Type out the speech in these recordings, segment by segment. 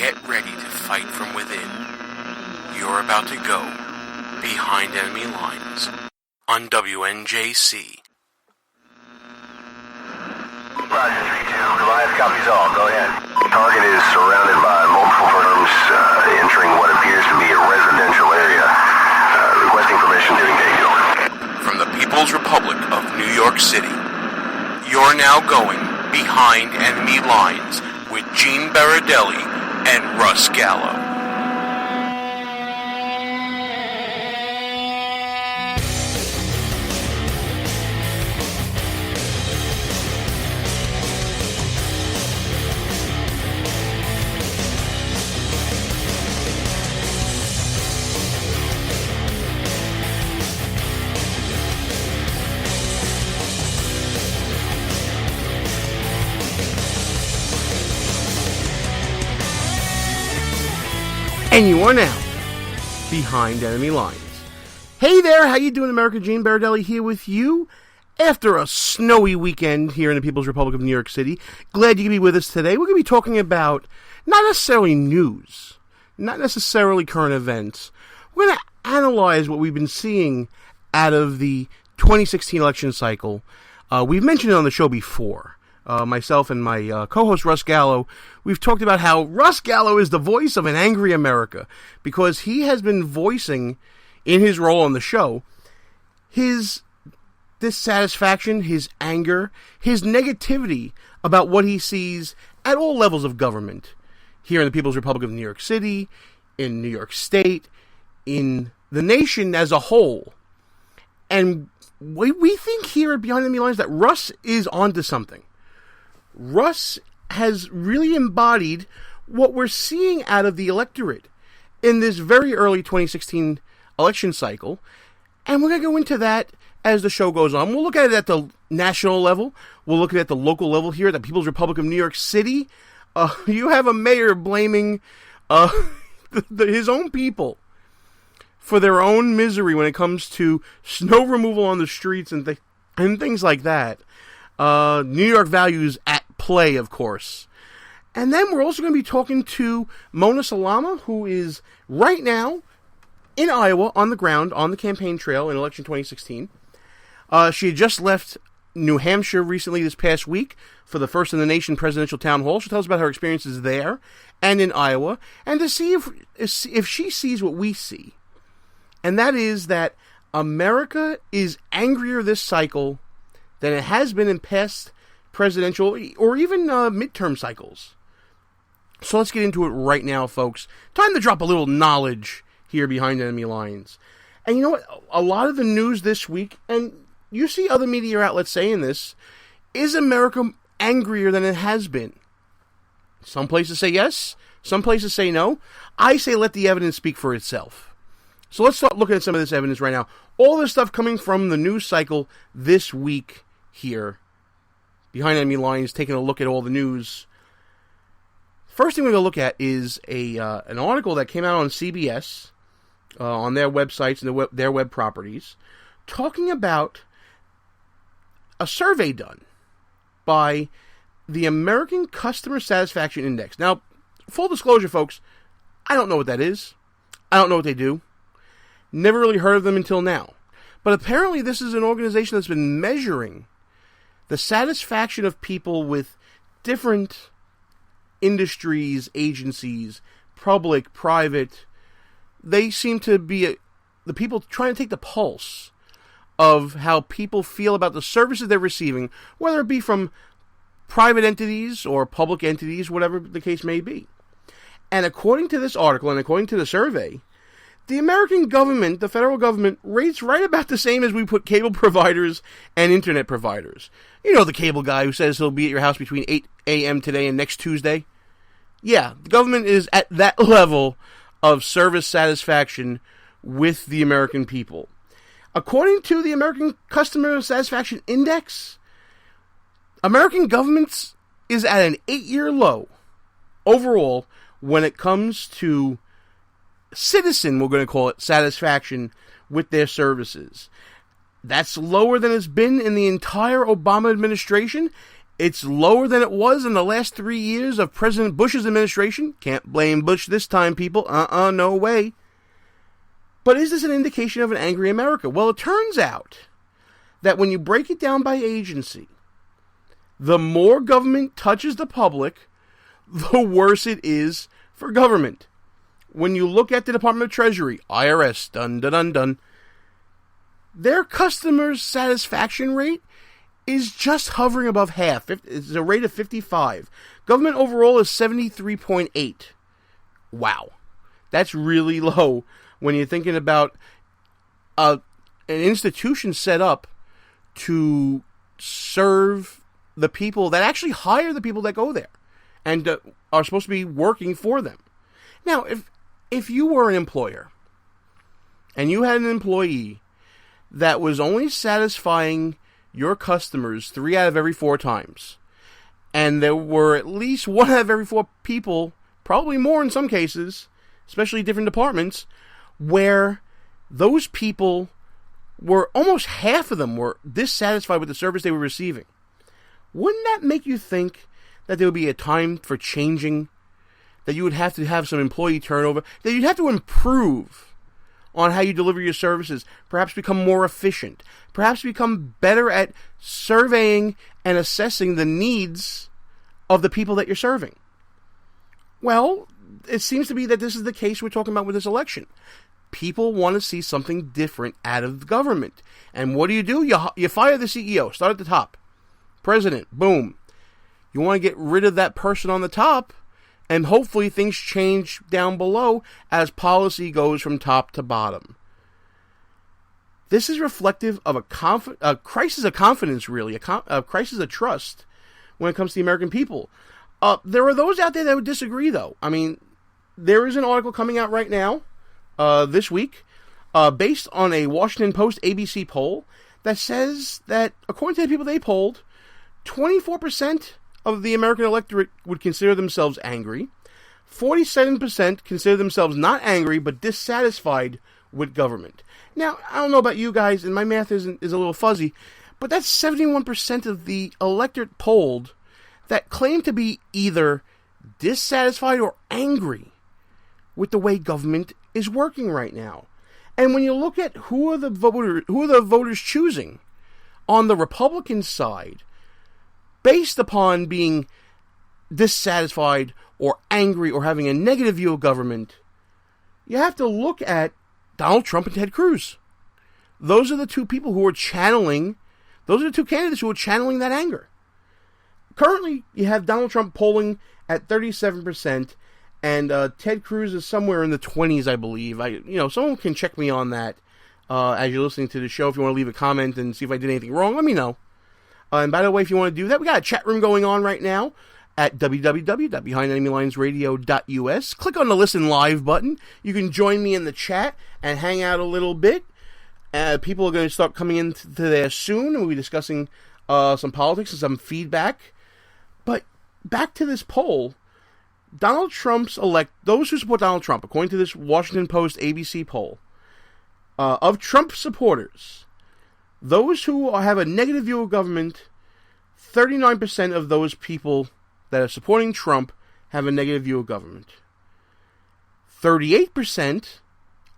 get ready to fight from within. You're about to go behind enemy lines on WNJC. Roger, 3-2. Goliath copies all. Go ahead. Target is surrounded by multiple firms entering what appears to be a residential area. Requesting permission to engage. From the People's Republic of New York City, you're now going behind enemy lines with Gene Baradelli and Russ Gallo. And you are now behind enemy lines. Hey there, how you doing, America? Gene Baradelli here with you after a snowy weekend here in the People's Republic of New York City. Glad you can be with us today. We're going to be talking about not necessarily news, not necessarily current events. We're going to analyze what we've been seeing out of the 2016 election cycle. We've mentioned it on the show before. Myself and my co-host Russ Gallo, we've talked about how Russ Gallo is the voice of an angry America because he has been voicing, in his role on the show, his dissatisfaction, his anger, his negativity about what he sees at all levels of government here in the People's Republic of New York City, in New York State, in the nation as a whole. And we think here at Behind Enemy Lines that Russ is onto something. Russ has really embodied what we're seeing out of the electorate in this very early 2016 election cycle, and we're going to go into that as the show goes on. We'll look at it at the national level. We'll look at it at the local level here at the People's Republic of New York City. You have a mayor blaming his own people for their own misery when it comes to snow removal on the streets and things like that. New York values at play, of course. And then we're also going to be talking to Mona Salama, who is right now in Iowa on the ground, on the campaign trail in election 2016. She had just left New Hampshire recently this past week for the First in the Nation presidential town hall. She'll tell us about her experiences there and in Iowa, and to see if she sees what we see. And that is that America is angrier this cycle than it has been in past presidential or even midterm cycles. So let's get into it right now, folks. Time to drop a little knowledge here behind enemy lines. And you know what? A lot of the news this week, and you see other media outlets saying this, is America angrier than it has been? Some places say yes, some places say no. I say let the evidence speak for itself. So let's start looking at some of this evidence right now. All this stuff coming from the news cycle this week here, behind enemy lines, taking a look at all the news. First thing we're going to look at is an article that came out on CBS, on their websites and their web properties, talking about a survey done by the American Customer Satisfaction Index. Now, full disclosure, folks, I don't know what that is. I don't know what they do. Never really heard of them until now. But apparently this is an organization that's been measuring the satisfaction of people with different industries, agencies, public, private. They seem to be the people trying to take the pulse of how people feel about the services they're receiving, whether it be from private entities or public entities, whatever the case may be. And according to this article and according to the survey, the American government, the federal government, rates right about the same as we put cable providers and internet providers. You know, the cable guy who says he'll be at your house between 8 a.m. today and next Tuesday? Yeah, the government is at that level of service satisfaction with the American people. According to the American Customer Satisfaction Index, American government is at an 8-year low overall when it comes to citizen, we're going to call it, satisfaction with their services. That's lower than it's been in the entire Obama administration. It's lower than it was in the last 3 years of President Bush's administration. Can't blame Bush this time, people. No way. But is this an indication of an angry America? Well, it turns out that when you break it down by agency, the more government touches the public, the worse it is for government. When you look at the Department of Treasury, IRS, dun, their customers' satisfaction rate is just hovering above half. It's a rate of 55. Government overall is 73.8. Wow. That's really low when you're thinking about an institution set up to serve the people that actually hire the people that go there and are supposed to be working for them. Now, if you were an employer and you had an employee that was only satisfying your customers 3 out of every 4 times, and there were at least 1 out of every 4 people, probably more in some cases, especially different departments, where those people were, almost half of them were dissatisfied with the service they were receiving, wouldn't that make you think that there would be a time for changing, that you would have to have some employee turnover, that you'd have to improve on how you deliver your services, perhaps become more efficient, perhaps become better at surveying and assessing the needs of the people that you're serving? Well, it seems to be that this is the case we're talking about with this election. People want to see something different out of the government. And what do? You fire the CEO, start at the top. President, boom. You want to get rid of that person on the top, and hopefully things change down below as policy goes from top to bottom. This is reflective of a crisis of confidence, really, a crisis of trust when it comes to the American people. There are those out there that would disagree, though. I mean, there is an article coming out right now, this week, based on a Washington Post ABC poll that says that, according to the people they polled, 24% of the American electorate would consider themselves angry. 47% consider themselves not angry, but dissatisfied with government. Now, I don't know about you guys, and my math is a little fuzzy, but that's 71% of the electorate polled that claim to be either dissatisfied or angry with the way government is working right now. And when you look at who are the voters choosing on the Republican side, based upon being dissatisfied or angry or having a negative view of government, you have to look at Donald Trump and Ted Cruz. Those are the two people who are channeling, those are the two candidates who are channeling that anger. Currently, you have Donald Trump polling at 37%, and Ted Cruz is somewhere in the 20s, I believe. Someone can check me on that as you're listening to the show. If you want to leave a comment and see if I did anything wrong, let me know. And by the way, if you want to do that, we got a chat room going on right now at www.behindenemylinesradio.us. Click on the Listen Live button. You can join me in the chat and hang out a little bit. People are going to start coming into there soon, and we'll be discussing some politics and some feedback. But back to this poll, those who support Donald Trump, according to this Washington Post ABC poll, of Trump supporters, those who have a negative view of government, 39% of those people that are supporting Trump have a negative view of government. 38%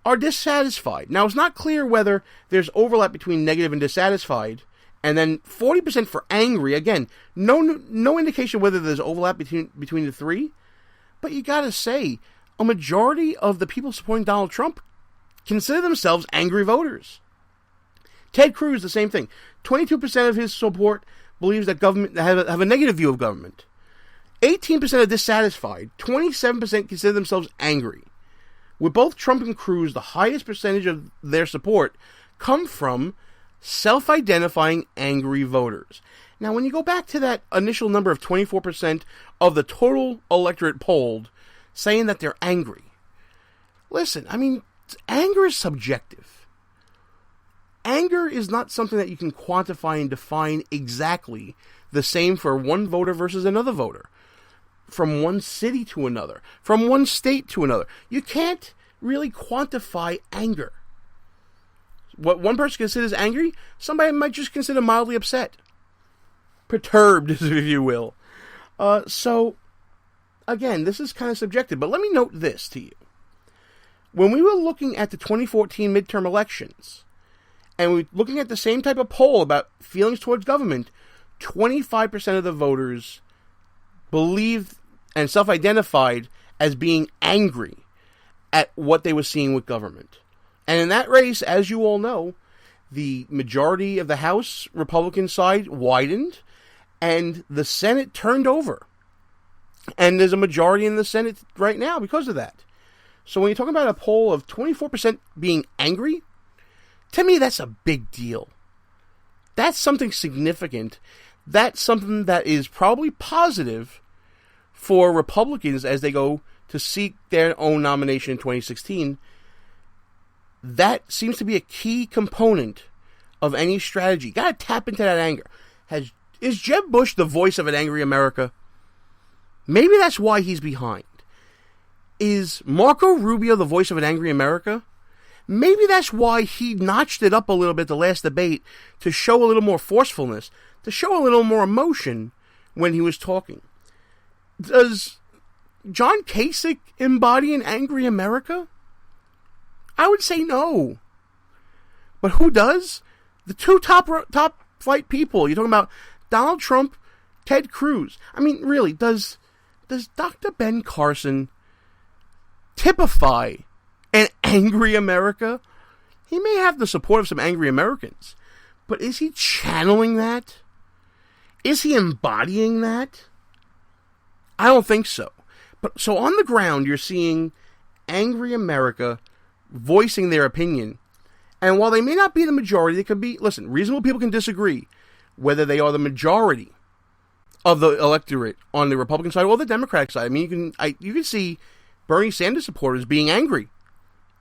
are dissatisfied. Now, it's not clear whether there's overlap between negative and dissatisfied, and then 40% for angry. Again, no indication whether there's overlap between the three, but you gotta say, a majority of the people supporting Donald Trump consider themselves angry voters. Ted Cruz, the same thing. 22% of his support believes that government have a negative view of government. 18% are dissatisfied. 27% consider themselves angry. With both Trump and Cruz, the highest percentage of their support come from self-identifying angry voters. Now, when you go back to that initial number of 24% of the total electorate polled saying that they're angry, listen, I mean, anger is subjective. Anger is not something that you can quantify and define exactly the same for one voter versus another voter. From one city to another. From one state to another. You can't really quantify anger. What one person considers angry, somebody might just consider mildly upset. perturbed, if you will. So, again, this is kind of subjective, but let me note this to you. When we were looking at the 2014 midterm elections, and we were looking at the same type of poll about feelings towards government, 25% of the voters believed and self-identified as being angry at what they were seeing with government. And in that race, as you all know, the majority of the House Republican side widened, and the Senate turned over. And there's a majority in the Senate right now because of that. So when you talk about a poll of 24% being angry, to me that's a big deal. That's something significant. That's something that is probably positive for Republicans as they go to seek their own nomination in 2016. That seems to be a key component of any strategy. You got to tap into that anger. Is Jeb Bush the voice of an angry America? Maybe that's why he's behind. Is Marco Rubio the voice of an angry America? Maybe that's why he notched it up a little bit the last debate to show a little more forcefulness, to show a little more emotion when he was talking. Does John Kasich embody an angry America? I would say no. But who does? The two top flight people. You're talking about Donald Trump, Ted Cruz. I mean, really, does Dr. Ben Carson typify an angry America? He may have the support of some angry Americans, but is he channeling that? Is he embodying that? I don't think so. But so on the ground, you're seeing angry America voicing their opinion. And while they may not be the majority, they could be, listen, reasonable people can disagree whether they are the majority of the electorate on the Republican side or the Democratic side. I mean, you can see Bernie Sanders supporters being angry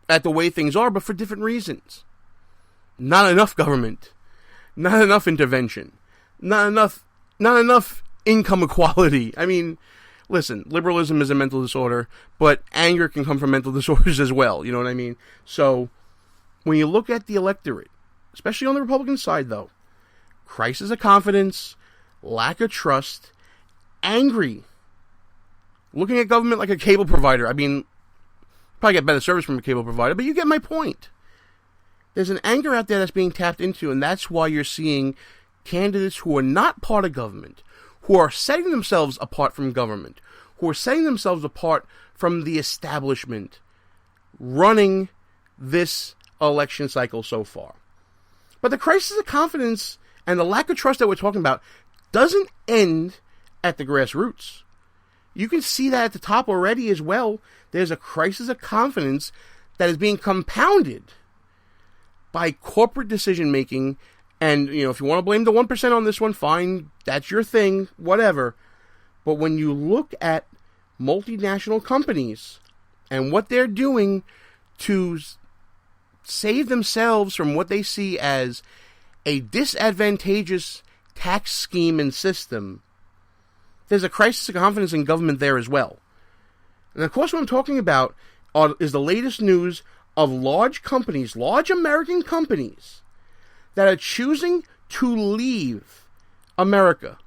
at the way things are, but for different reasons. Not enough government, not enough intervention, not enough income equality. I mean, listen, liberalism is a mental disorder, but anger can come from mental disorders as well. You know what I mean? So when you look at the electorate, especially on the Republican side, though, crisis of confidence, lack of trust, angry, looking at government like a cable provider. I mean, probably get better service from a cable provider, but you get my point. There's an anger out there that's being tapped into, and that's why you're seeing candidates who are not part of government, who are setting themselves apart from government, who are setting themselves apart from the establishment, running this election cycle so far. But the crisis of confidence and the lack of trust that we're talking about doesn't end at the grassroots. You can see that at the top already as well. There's a crisis of confidence that is being compounded by corporate decision-making. And, you know, if you want to blame the 1% on this one, fine, that's your thing, whatever. But when you look at multinational companies and what they're doing to save themselves from what they see as a disadvantageous tax scheme and system, there's a crisis of confidence in government there as well. And of course what I'm talking about is the latest news of large companies, large American companies, that are choosing to leave America,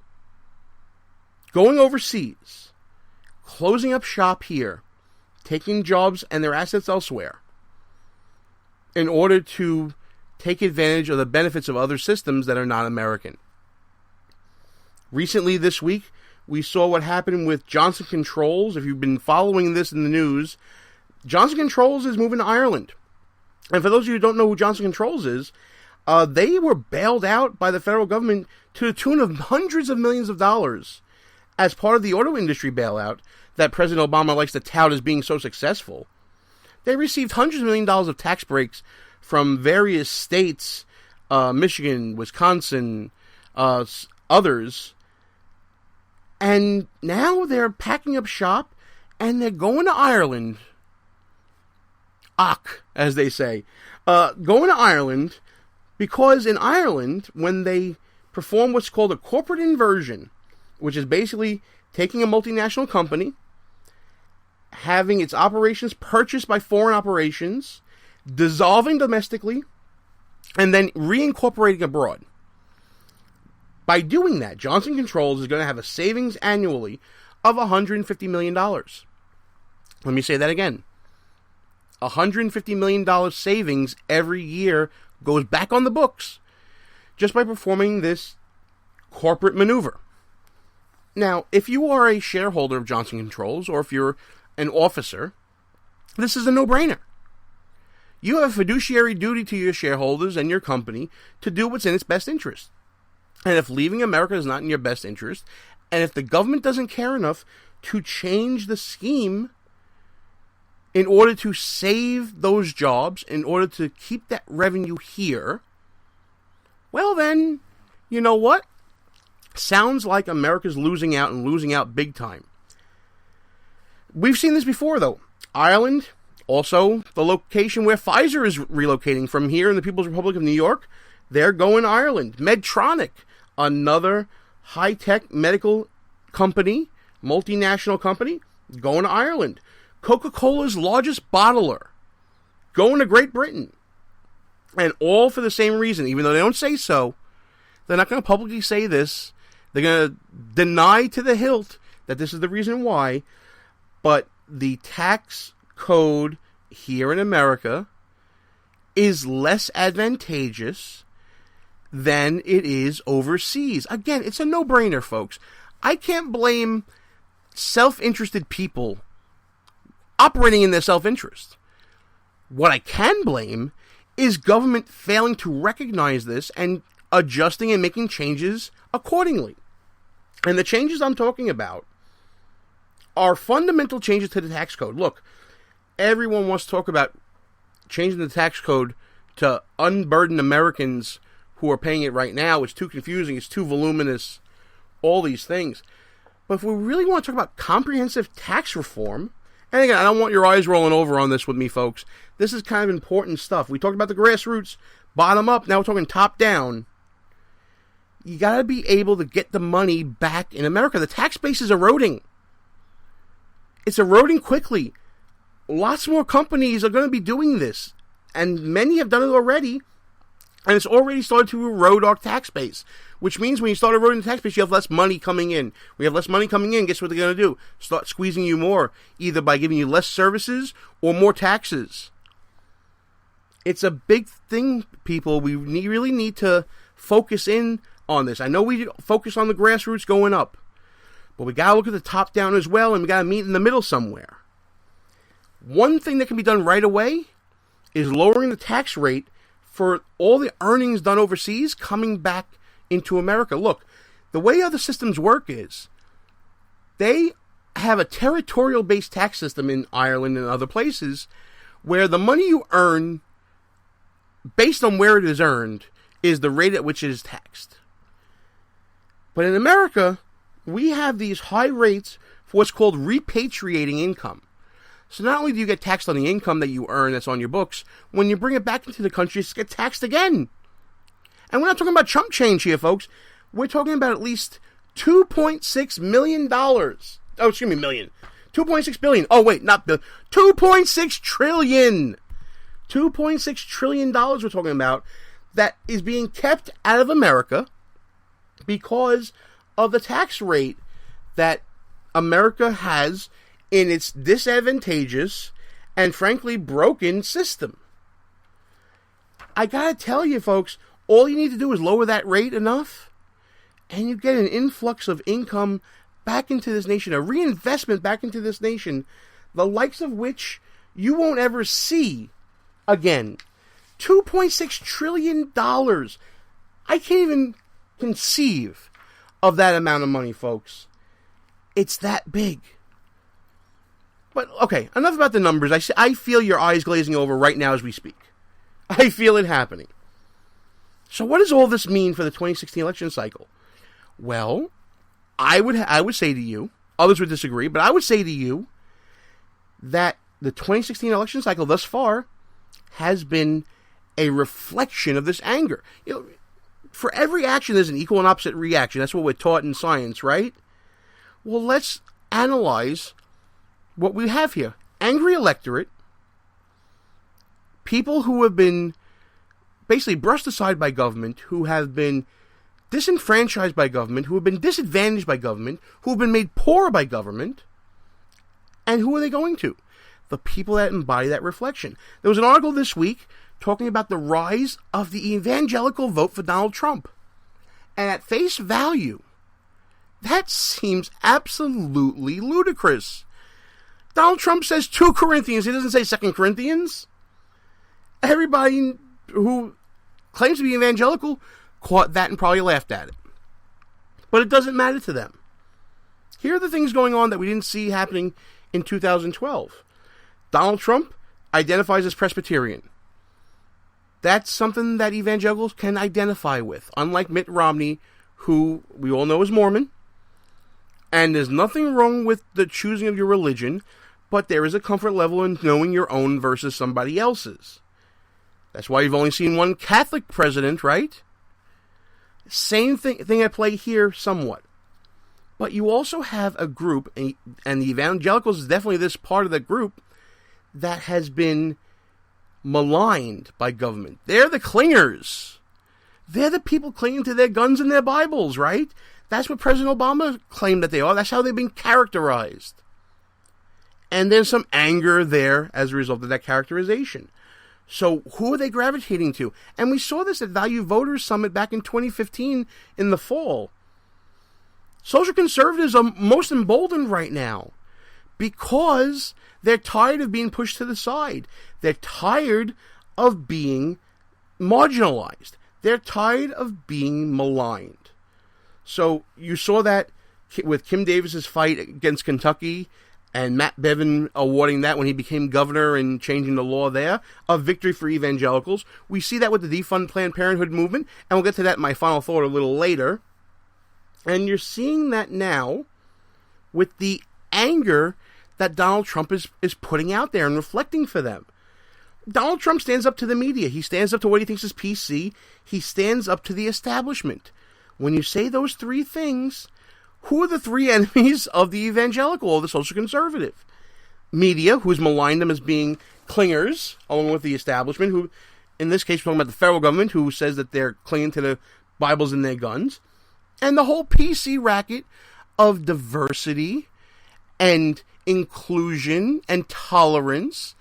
going overseas, closing up shop here, taking jobs and their assets elsewhere, in order to take advantage of the benefits of other systems that are not American. Recently this week, we saw what happened with Johnson Controls. If you've been following this in the news, Johnson Controls is moving to Ireland. And for those of you who don't know who Johnson Controls is, they were bailed out by the federal government to the tune of hundreds of millions of dollars as part of the auto industry bailout that President Obama likes to tout as being so successful. They received hundreds of millions of dollars of tax breaks from various states, Michigan, Wisconsin, others. And now they're packing up shop and they're going to Ireland. As they say. Going to Ireland because in Ireland, when they perform what's called a corporate inversion, which is basically taking a multinational company, having its operations purchased by foreign operations, dissolving domestically, and then reincorporating abroad. By doing that, Johnson Controls is going to have a savings annually of $150 million. Let me say that again. $150 million savings every year goes back on the books just by performing this corporate maneuver. Now, if you are a shareholder of Johnson Controls, or if you're an officer, this is a no-brainer. You have a fiduciary duty to your shareholders and your company to do what's in its best interest. And if leaving America is not in your best interest, and if the government doesn't care enough to change the scheme in order to save those jobs, in order to keep that revenue here, well then, you know what? Sounds like America's losing out, and losing out big time. We've seen this before, though. Ireland, also the location where Pfizer is relocating from here in the People's Republic of New York, they're going to Ireland. Medtronic, another high-tech medical company, multinational company, going to Ireland. Coca-Cola's largest bottler, going to Great Britain. And all for the same reason. Even though they don't say so, they're not going to publicly say this. They're going to deny to the hilt that this is the reason why. But the tax code here in America is less advantageous than it is overseas. Again, it's a no-brainer, folks. I can't blame self-interested people operating in their self-interest. What I can blame is government failing to recognize this and adjusting and making changes accordingly. And the changes I'm talking about are fundamental changes to the tax code. Look, everyone wants to talk about changing the tax code to unburden Americans who are paying it right now. It's too confusing, it's too voluminous, all these things. But if we really want to talk about comprehensive tax reform, and again, I don't want your eyes rolling over on this with me, folks. This is kind of important stuff. We talked about the grassroots, bottom up, now we're talking top down. You got to be able to get the money back in America. The tax base is eroding. It's eroding quickly. Lots more companies are going to be doing this, and many have done it already, and it's already started to erode our tax base, which means when you start eroding the tax base, you have less money coming in. When you have less money coming in, guess what they're going to do? Start squeezing you more, either by giving you less services or more taxes. It's a big thing, people. We really need to focus in on this. I know we focus on the grassroots going up, but we got to look at the top down as well, and we got to meet in the middle somewhere. One thing that can be done right away is lowering the tax rate for all the earnings done overseas coming back into America. Look, the way other systems work is they have a territorial-based tax system in Ireland and other places where the money you earn, based on where it is earned, is the rate at which it is taxed. But in America, we have these high rates for what's called repatriating income. So not only do you get taxed on the income that you earn that's on your books, when you bring it back into the country, it's get taxed again. And we're not talking about chump change here, folks. We're talking about at least $2.6 million. Oh, excuse me, million. 2.6 billion. Oh, wait, not billion. 2.6 trillion. $2.6 trillion we're talking about that is being kept out of America because of the tax rate that America has in its disadvantageous and frankly broken system. I gotta tell you, folks, all you need to do is lower that rate enough, and you get an influx of income back into this nation, a reinvestment back into this nation, the likes of which you won't ever see again. $2.6 trillion. I can't even conceive of that amount of money, folks. It's that big. But, okay, enough about the numbers. I feel your eyes glazing over right now as we speak. I feel it happening. So what does all this mean for the 2016 election cycle? Well, I would say to you, others would disagree, but I would say to you that the 2016 election cycle thus far has been a reflection of this anger. You know, for every action, there's an equal and opposite reaction. That's what we're taught in science, right? Well, let's analyze what we have here. Angry electorate, people who have been basically brushed aside by government, who have been disenfranchised by government, who have been disadvantaged by government, who have been made poor by government. And who are they going to? The people that embody that reflection. There was an article this week talking about the rise of the evangelical vote for Donald Trump. And at face value, that seems absolutely ludicrous. Donald Trump says 2 Corinthians. He doesn't say 2 Corinthians. Everybody who claims to be evangelical caught that and probably laughed at it. But it doesn't matter to them. Here are the things going on that we didn't see happening in 2012. Donald Trump identifies as Presbyterian. That's something that evangelicals can identify with, unlike Mitt Romney, who we all know is Mormon. And there's nothing wrong with the choosing of your religion, but there is a comfort level in knowing your own versus somebody else's. That's why you've only seen one Catholic president, right? Same thing at play here somewhat. But you also have a group, and the evangelicals is definitely this part of the group, that has been maligned by government. They're the clingers. They're the people clinging to their guns and their Bibles, right? That's what President Obama claimed that they are. That's how they've been characterized. And there's some anger there as a result of that characterization. So who are they gravitating to? And we saw this at Value Voters Summit back in 2015 in the fall. Social conservatives are most emboldened right now because they're tired of being pushed to the side. They're tired of being marginalized. They're tired of being maligned. So you saw that with Kim Davis's fight against Kentucky and Matt Bevin awarding that when he became governor and changing the law there, a victory for evangelicals. We see that with the defund Planned Parenthood movement, and we'll get to that in my final thought a little later. And you're seeing that now with the anger that Donald Trump is putting out there and reflecting for them. Donald Trump stands up to the media. He stands up to what he thinks is PC. He stands up to the establishment. When you say those 3 things, who are the 3 enemies of the evangelical or the social conservative? Media, who's maligned them as being clingers, along with the establishment, who, in this case, we're talking about the federal government, who says that they're clinging to the Bibles and their guns. And the whole PC racket of diversity and inclusion and tolerance,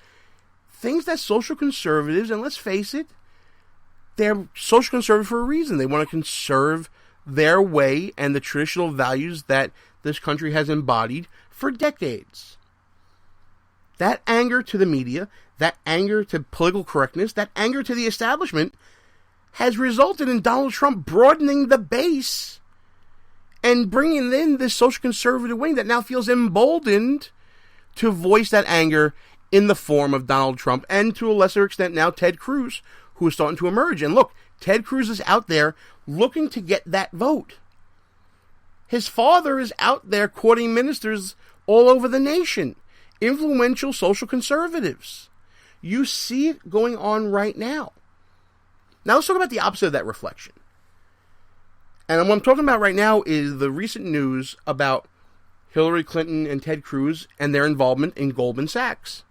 things that social conservatives, and let's face it, they're social conservative for a reason. They want to conserve their way and the traditional values that this country has embodied for decades. That anger to the media, that anger to political correctness, that anger to the establishment has resulted in Donald Trump broadening the base and bringing in this social conservative wing that now feels emboldened to voice that anger in the form of Donald Trump and, to a lesser extent now, Ted Cruz, who is starting to emerge. And look, Ted Cruz is out there looking to get that vote. His father is out there courting ministers all over the nation, influential social conservatives. You see it going on right now. Now let's talk about the opposite of that reflection. And what I'm talking about right now is the recent news about Hillary Clinton and Ted Cruz and their involvement in Goldman Sachs.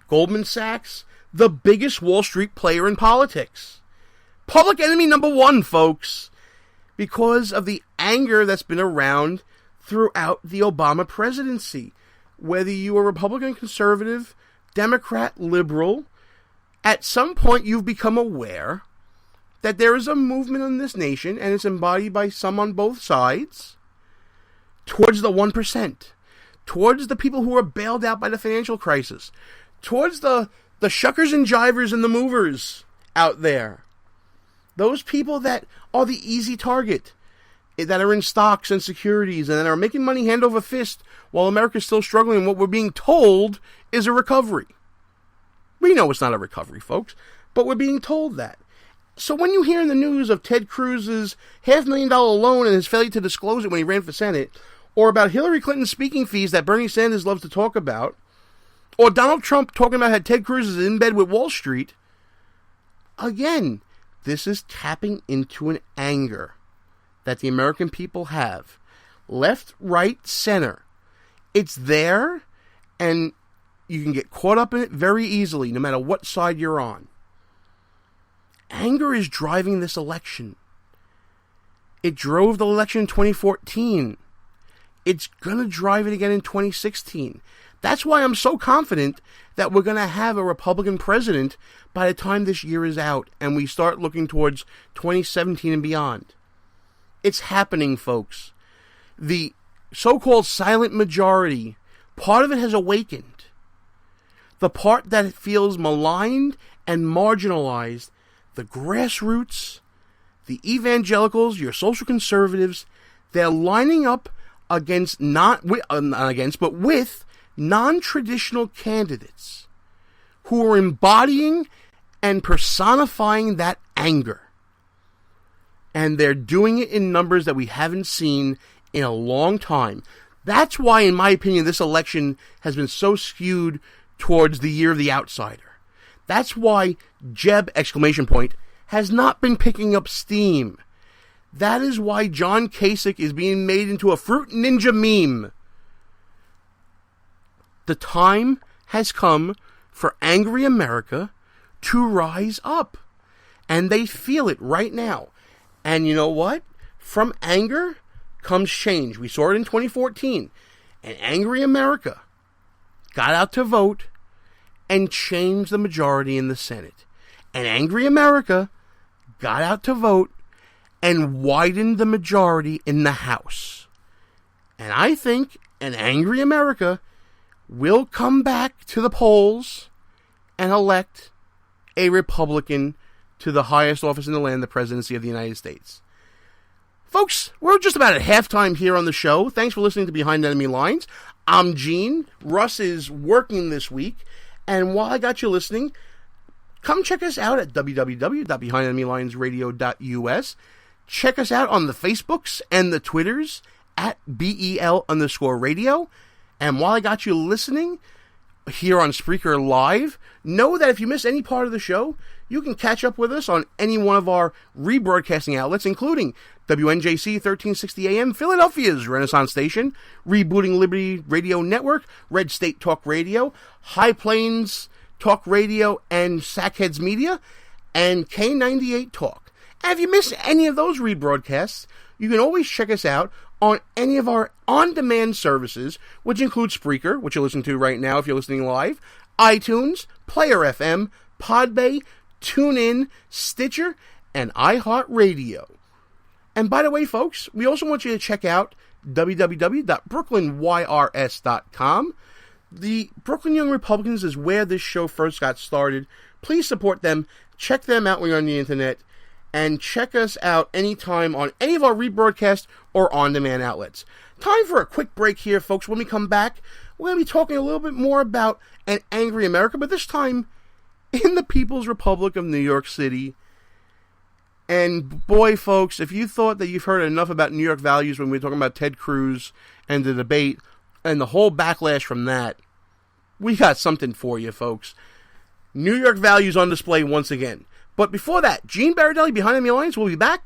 Goldman Sachs, the biggest Wall Street player in politics. Public enemy number 1, folks, because of the anger that's been around throughout the Obama presidency. Whether you are Republican, conservative, Democrat, liberal, at some point you've become aware that there is a movement in this nation, and it's embodied by some on both sides, towards the 1%, towards the people who are bailed out by the financial crisis, towards the shuckers and jivers and the movers out there. Those people that are the easy target, that are in stocks and securities and that are making money hand over fist while America's still struggling. What we're being told is a recovery. We know it's not a recovery, folks, but we're being told that. So when you hear in the news of Ted Cruz's $500,000 loan and his failure to disclose it when he ran for Senate, or about Hillary Clinton's speaking fees that Bernie Sanders loves to talk about, or Donald Trump talking about how Ted Cruz is in bed with Wall Street, again, this is tapping into an anger that the American people have. Left, right, center. It's there, and you can get caught up in it very easily, no matter what side you're on. Anger is driving this election. It drove the election in 2014. It's going to drive it again in 2016. That's why I'm so confident that we're going to have a Republican president by the time this year is out and we start looking towards 2017 and beyond. It's happening, folks. The so-called silent majority, part of it has awakened. The part that feels maligned and marginalized, the grassroots, the evangelicals, your social conservatives, they're lining up with non-traditional candidates who are embodying and personifying that anger. And they're doing it in numbers that we haven't seen in a long time. That's why, in my opinion, this election has been so skewed towards the year of the outsider. That's why Jeb, ! Has not been picking up steam. That is why John Kasich is being made into a Fruit Ninja meme. The time has come for angry America to rise up. And they feel it right now. And you know what? From anger comes change. We saw it in 2014. And angry America got out to vote and changed the majority in the Senate. And angry America got out to vote and widened the majority in the House. And I think an angry America will come back to the polls and elect a Republican to the highest office in the land, the presidency of the United States. Folks, we're just about at halftime here on the show. Thanks for listening to Behind Enemy Lines. I'm Gene. Russ is working this week. And while I got you listening, come check us out at www.behindenemylinesradio.us. Check us out on the Facebooks and the Twitters at BEL_radio. And while I got you listening here on Spreaker Live, know that if you miss any part of the show, you can catch up with us on any one of our rebroadcasting outlets, including WNJC 1360 AM, Philadelphia's Renaissance Station, Rebooting Liberty Radio Network, Red State Talk Radio, High Plains Talk Radio, and Sackheads Media, and K98 Talk. And if you miss any of those rebroadcasts, you can always check us out on any of our on-demand services, which include Spreaker, which you're listening to right now if you're listening live, iTunes, Player FM, Podbay, TuneIn, Stitcher, and iHeartRadio. And by the way, folks, we also want you to check out www.brooklynYRS.com. The Brooklyn Young Republicans is where this show first got started. Please support them. Check them out when you're on the internet. And check us out anytime on any of our rebroadcast or on-demand outlets. Time for a quick break here, folks. When we come back, we're going to be talking a little bit more about an angry America, but this time in the People's Republic of New York City. And boy, folks, if you thought that you've heard enough about New York values when we were talking about Ted Cruz and the debate and the whole backlash from that, we got something for you, folks. New York values on display once again. But before that, Gene Baradelli, Behind Enemy Lines, will be back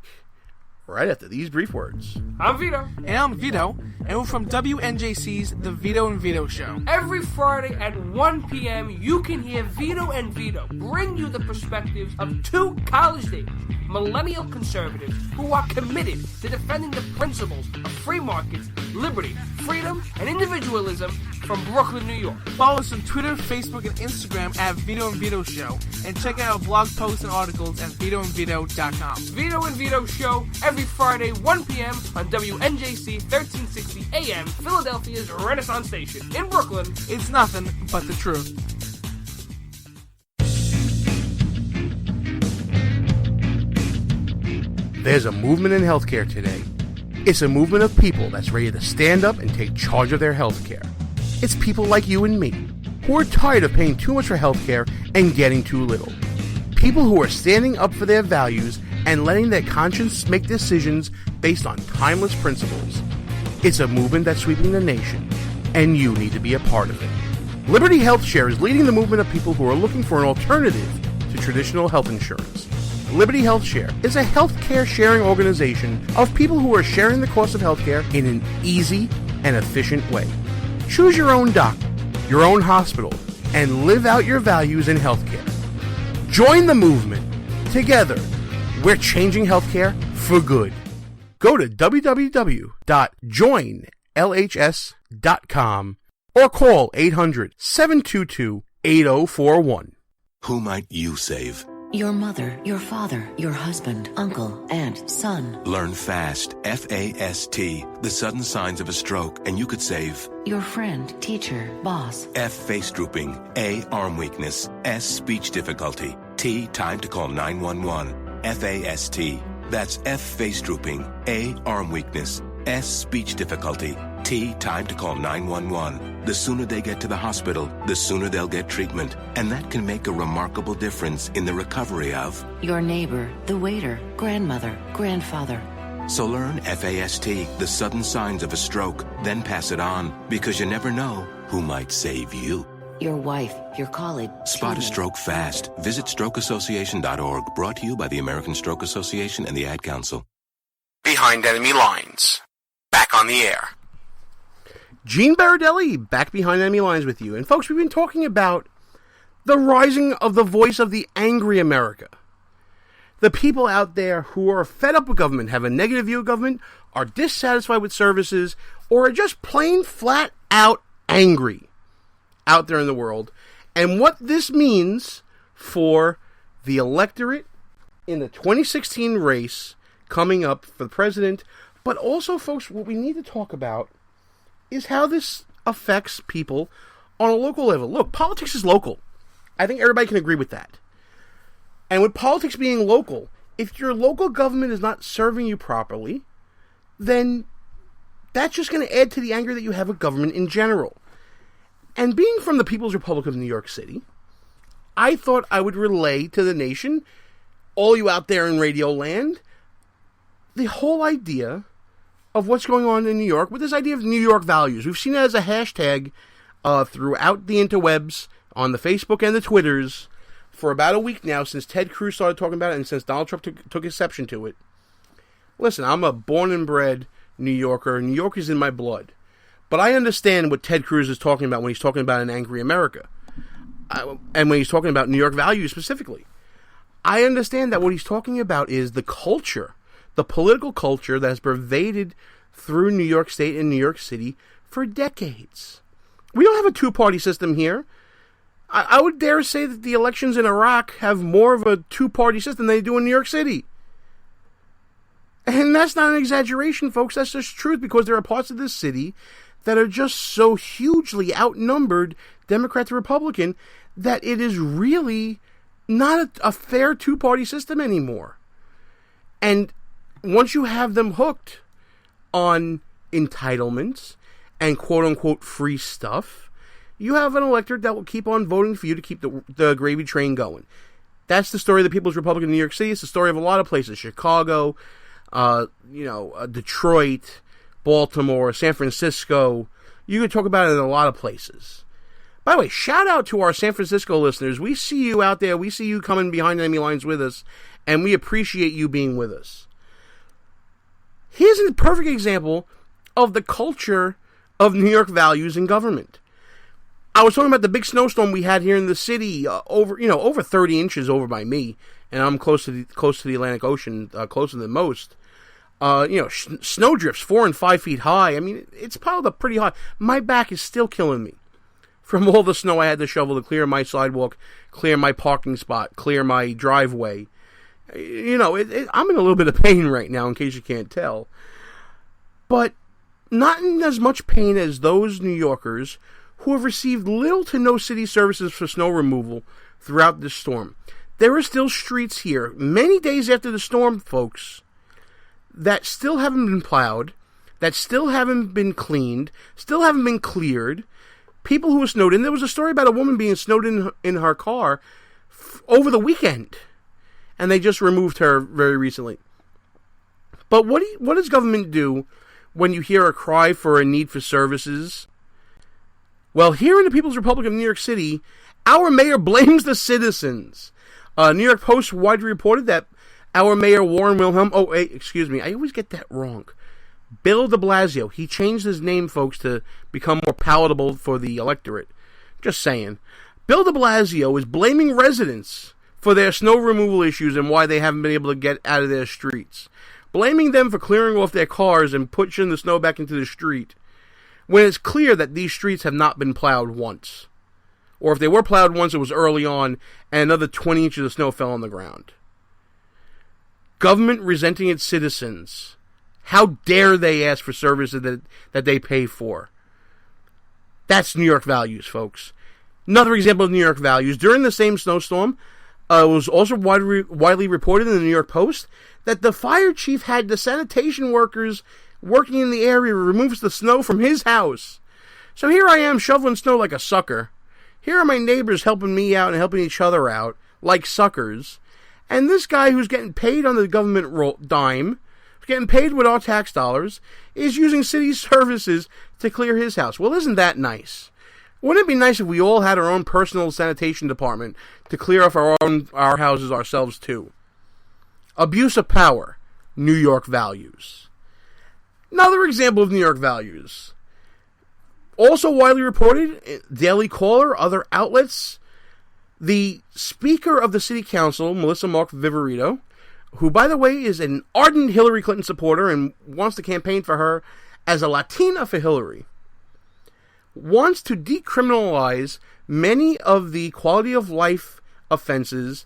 right after these brief words. I'm Vito. And I'm Vito, and we're from WNJC's The Vito and Vito Show. Every Friday at 1 p.m., you can hear Vito and Vito bring you the perspectives of two college-age millennial conservatives who are committed to defending the principles of free markets, liberty, freedom, and individualism from Brooklyn, New York. Follow us on Twitter, Facebook, and Instagram at Vito and Vito Show, and check out our blog posts and articles at VitoandVito.com. Vito and Vito Show every Friday, 1 p.m. on WNJC 1360 AM, Philadelphia's Renaissance Station. In Brooklyn, it's nothing but the truth. There's a movement in healthcare today. It's a movement of people that's ready to stand up and take charge of their healthcare. It's people like you and me who are tired of paying too much for healthcare and getting too little. People who are standing up for their values and letting their conscience make decisions based on timeless principles. It's a movement that's sweeping the nation, and you need to be a part of it. Liberty HealthShare is leading the movement of people who are looking for an alternative to traditional health insurance. Liberty HealthShare is a healthcare sharing organization of people who are sharing the cost of healthcare in an easy and efficient way. Choose your own doctor, your own hospital, and live out your values in healthcare. Join the movement. Together, we're changing healthcare for good. go to www.joinlhs.com or call 800-722-8041. Who might you save? Your mother, your father, your husband, uncle, aunt, son. Learn FAST, F-A-S-T, the sudden signs of a stroke, and you could save. Your friend, teacher, boss. F, face drooping. A, arm weakness. S, speech difficulty. T, time to call 911. F-A-S-T. That's F, face drooping. A, arm weakness. S, speech difficulty. T, time to call 911. The sooner they get to the hospital, the sooner they'll get treatment. And that can make a remarkable difference in the recovery of your neighbor, the waiter, grandmother, grandfather. So learn FAST, the sudden signs of a stroke, then pass it on, because you never know who might save you. Your wife, your colleague. Spot a stroke fast. Visit strokeassociation.org, brought to you by the American Stroke Association and the Ad Council. Behind Enemy Lines. Back on the air. Gene Baradelli, back behind enemy lines with you. And folks, we've been talking about the rising of the voice of the angry America. The people out there who are fed up with government, have a negative view of government, are dissatisfied with services, or are just plain flat out angry out there in the world. And what this means for the electorate in the 2016 race coming up for the president. But also, folks, what we need to talk about is how this affects people on a local level. Look, politics is local. I think everybody can agree with that. And with politics being local, if your local government is not serving you properly, then that's just going to add to the anger that you have with government in general. And being from the People's Republic of New York City, I thought I would relay to the nation, all you out there in radio land, the whole idea of what's going on in New York with this idea of New York values. We've seen it as a hashtag throughout the interwebs, on the Facebook and the Twitters, for about a week now, since Ted Cruz started talking about it and since Donald Trump took exception to it. Listen, I'm a born and bred New Yorker. New York is in my blood. But I understand what Ted Cruz is talking about when he's talking about an angry America. And when he's talking about New York values specifically. I understand that what he's talking about is the culture, the political culture that has pervaded through New York State and New York City for decades. We don't have a two-party system here. I would dare say that the elections in Iraq have more of a two-party system than they do in New York City. And that's not an exaggeration, folks. That's just truth, because there are parts of this city that are just so hugely outnumbered, Democrat to Republican, that it is really not a fair two-party system anymore. And once you have them hooked on entitlements and quote-unquote free stuff, you have an electorate that will keep on voting for you to keep the gravy train going. That's the story of the People's Republic of New York City. It's the story of a lot of places. Chicago, Detroit, Baltimore, San Francisco. You could talk about it in a lot of places. By the way, shout out to our San Francisco listeners. We see you out there. We see you coming behind enemy lines with us, and we appreciate you being with us. Here's a perfect example of the culture of New York values in government. I was talking about the big snowstorm we had here in the city, over 30 inches over by me, and I'm close to the Atlantic Ocean, closer than most. Snow drifts 4 and 5 feet high. I mean, it's piled up pretty high. My back is still killing me from all the snow I had to shovel to clear my sidewalk, clear my parking spot, clear my driveway. I'm in a little bit of pain right now, in case you can't tell. But not in as much pain as those New Yorkers who have received little to no city services for snow removal throughout this storm. There are still streets here, many days after the storm, folks, that still haven't been plowed, that still haven't been cleaned, still haven't been cleared. People who were snowed in. There was a story about a woman being snowed in her car over the weekend, and they just removed her very recently. But what does government do when you hear a cry for a need for services? Well, here in the People's Republic of New York City, our mayor blames the citizens. New York Post widely reported that our mayor, Warren Wilhelm, I always get that wrong. Bill de Blasio, he changed his name, folks, to become more palatable for the electorate. Just saying. Bill de Blasio is blaming residents for their snow removal issues and why they haven't been able to get out of their streets. blaming them for clearing off their cars and pushing the snow back into the street, when it's clear that these streets have not been plowed once. Or if they were plowed once, it was early on, and another 20 inches of snow fell on the ground. Government resenting its citizens. How dare they ask for services that they pay for? That's New York values, folks. Another example of New York values. During the same snowstorm, it was also widely reported in the New York Post that the fire chief had the sanitation workers working in the area remove the snow from his house. So here I am shoveling snow like a sucker. Here are my neighbors helping me out and helping each other out like suckers. And this guy who's getting paid on the government dime, getting paid with our tax dollars, is using city services to clear his house. Well, isn't that nice? Wouldn't it be nice if we all had our own personal sanitation department to clear off our houses ourselves too? Abuse of power. New York values. Another example of New York values. Also widely reported, Daily Caller, other outlets, the Speaker of the City Council, Melissa Mark Viverito, who, by the way, is an ardent Hillary Clinton supporter and wants to campaign for her as a Latina for Hillary, wants to decriminalize many of the quality of life offenses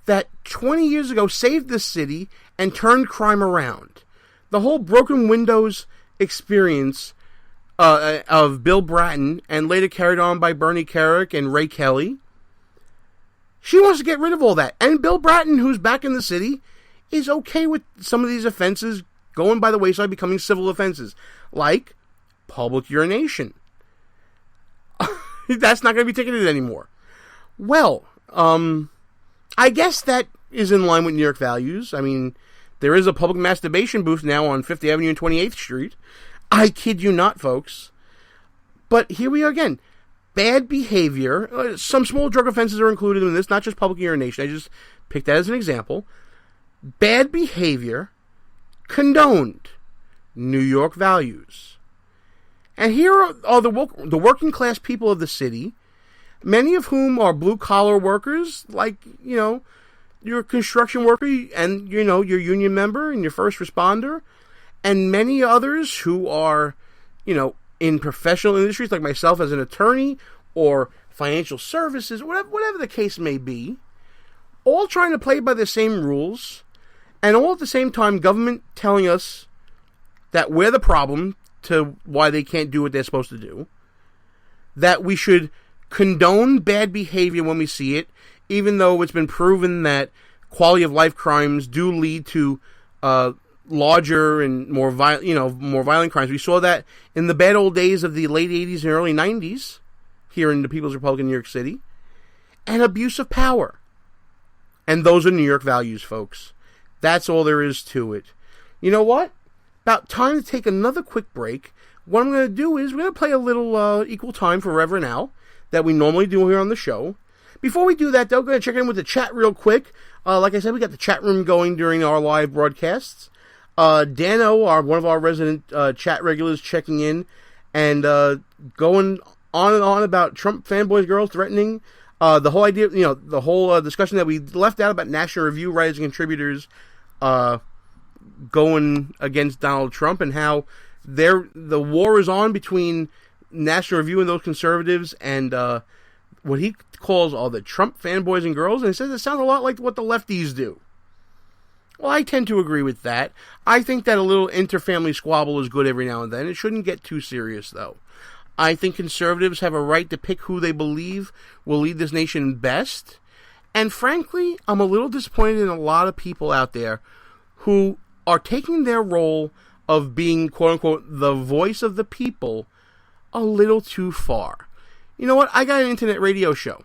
that 20 years ago saved this city and turned crime around. The whole broken windows experience of Bill Bratton, and later carried on by Bernie Kerik and Ray Kelly. She wants to get rid of all that. And Bill Bratton, who's back in the city, is okay with some of these offenses going by the wayside, becoming civil offenses, like public urination. That's not going to be ticketed anymore. Well, I guess that is in line with New York values. I mean, there is a public masturbation booth now on 5th Avenue and 28th Street. I kid you not, folks. But here we are again. Bad behavior. Some small drug offenses are included in this, not just public urination. I just picked that as an example. Bad behavior condoned. New York values. And here are the working class people of the city, many of whom are blue-collar workers, like, you know, your construction worker and, you know, your union member and your first responder, and many others who are, you know, in professional industries like myself as an attorney or financial services, whatever the case may be, all trying to play by the same rules, and all at the same time government telling us that we're the problem to why they can't do what they're supposed to do, that we should condone bad behavior when we see it, even though it's been proven that quality of life crimes do lead to larger and more violent crimes. We saw that in the bad old days of the late 80s and early 90s here in the People's Republic of New York City. And abuse of power. And those are New York values, folks. That's all there is to it. You know what? About time to take another quick break. What I'm going to do is we're going to play a little Equal Time for Reverend Al that we normally do here on the show. Before we do that, though, going to check in with the chat real quick. Like I said, we got the chat room going during our live broadcasts. Dano, one of our resident chat regulars, checking in and going on and on about Trump fanboys girls threatening the whole idea, you know, the whole discussion that we left out about National Review writers and contributors going against Donald Trump, and how the war is on between National Review and those conservatives and what he calls all the Trump fanboys and girls, and he says it sounds a lot like what the lefties do. Well, I tend to agree with that. I think that a little interfamily squabble is good every now and then. It shouldn't get too serious, though. I think conservatives have a right to pick who they believe will lead this nation best. And frankly, I'm a little disappointed in a lot of people out there who are taking their role of being, quote-unquote, the voice of the people a little too far. You know what? I got an internet radio show.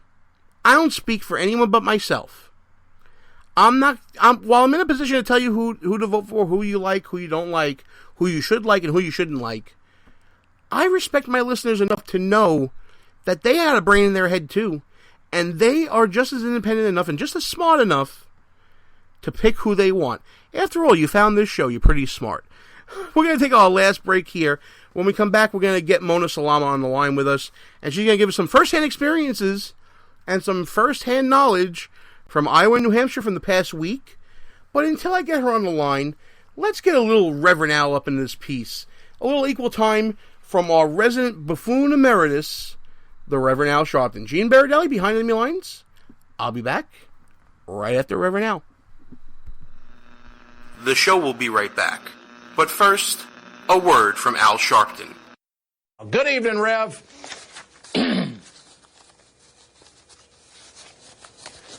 I don't speak for anyone but myself. While I'm in a position to tell you who to vote for, who you like, who you don't like, who you should like, and who you shouldn't like, I respect my listeners enough to know that they had a brain in their head too, and they are just as independent enough and just as smart enough to pick who they want. After all, you found this show, you're pretty smart. We're going to take our last break here. When we come back, we're going to get Mona Salama on the line with us, and she's going to give us some first-hand experiences and some first-hand knowledge from Iowa and New Hampshire from the past week. But until I get her on the line, let's get a little Reverend Al up in this piece. A little equal time from our resident buffoon emeritus, the Reverend Al Sharpton. Gene Baradelli, Behind Enemy Lines. I'll be back right after Reverend Al. The show will be right back. But first, a word from Al Sharpton. Good evening, Rev.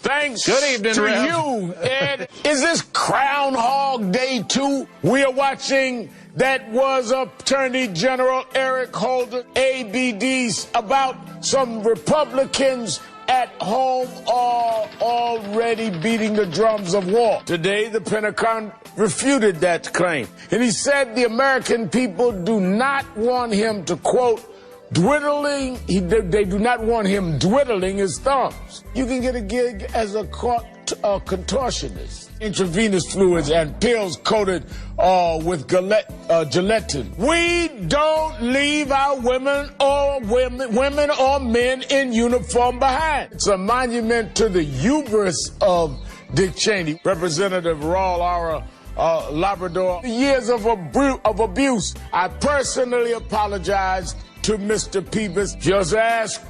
Thanks Good evening, to Rev. you, Ed. Is this Groundhog Day 2? We are watching that was Attorney General Eric Holder, ABDs, about some Republicans at home are already beating the drums of war. Today, the Pentagon refuted that claim. And he said the American people do not want him to, quote, dwindling, they do not want him dwindling his thumbs. You can get a gig as a contortionist. Intravenous fluids and pills coated with gelatin. We don't leave our women or men in uniform behind. It's a monument to the hubris of Dick Cheney, Representative Raul Labrador. Years of abuse. I personally apologize to Mr. Peebles. Just ask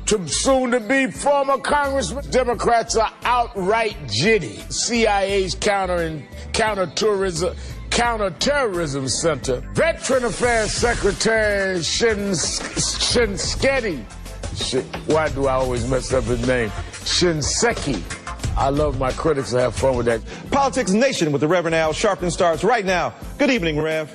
to soon-to-be former Congressman. Democrats are outright jitty. CIA's counterterrorism center. Veteran Affairs Secretary Shinseki. Why do I always mess up his name? Shinseki. I love my critics. I have fun with that. Politics Nation with the Reverend Al Sharpton starts right now. Good evening, Rev.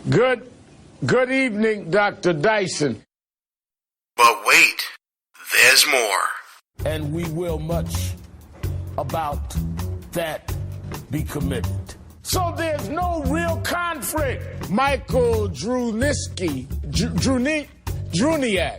Good evening, Dr. Dyson. But wait, there's more. And we will much about that be committed. So there's no real conflict. Michael Druniak,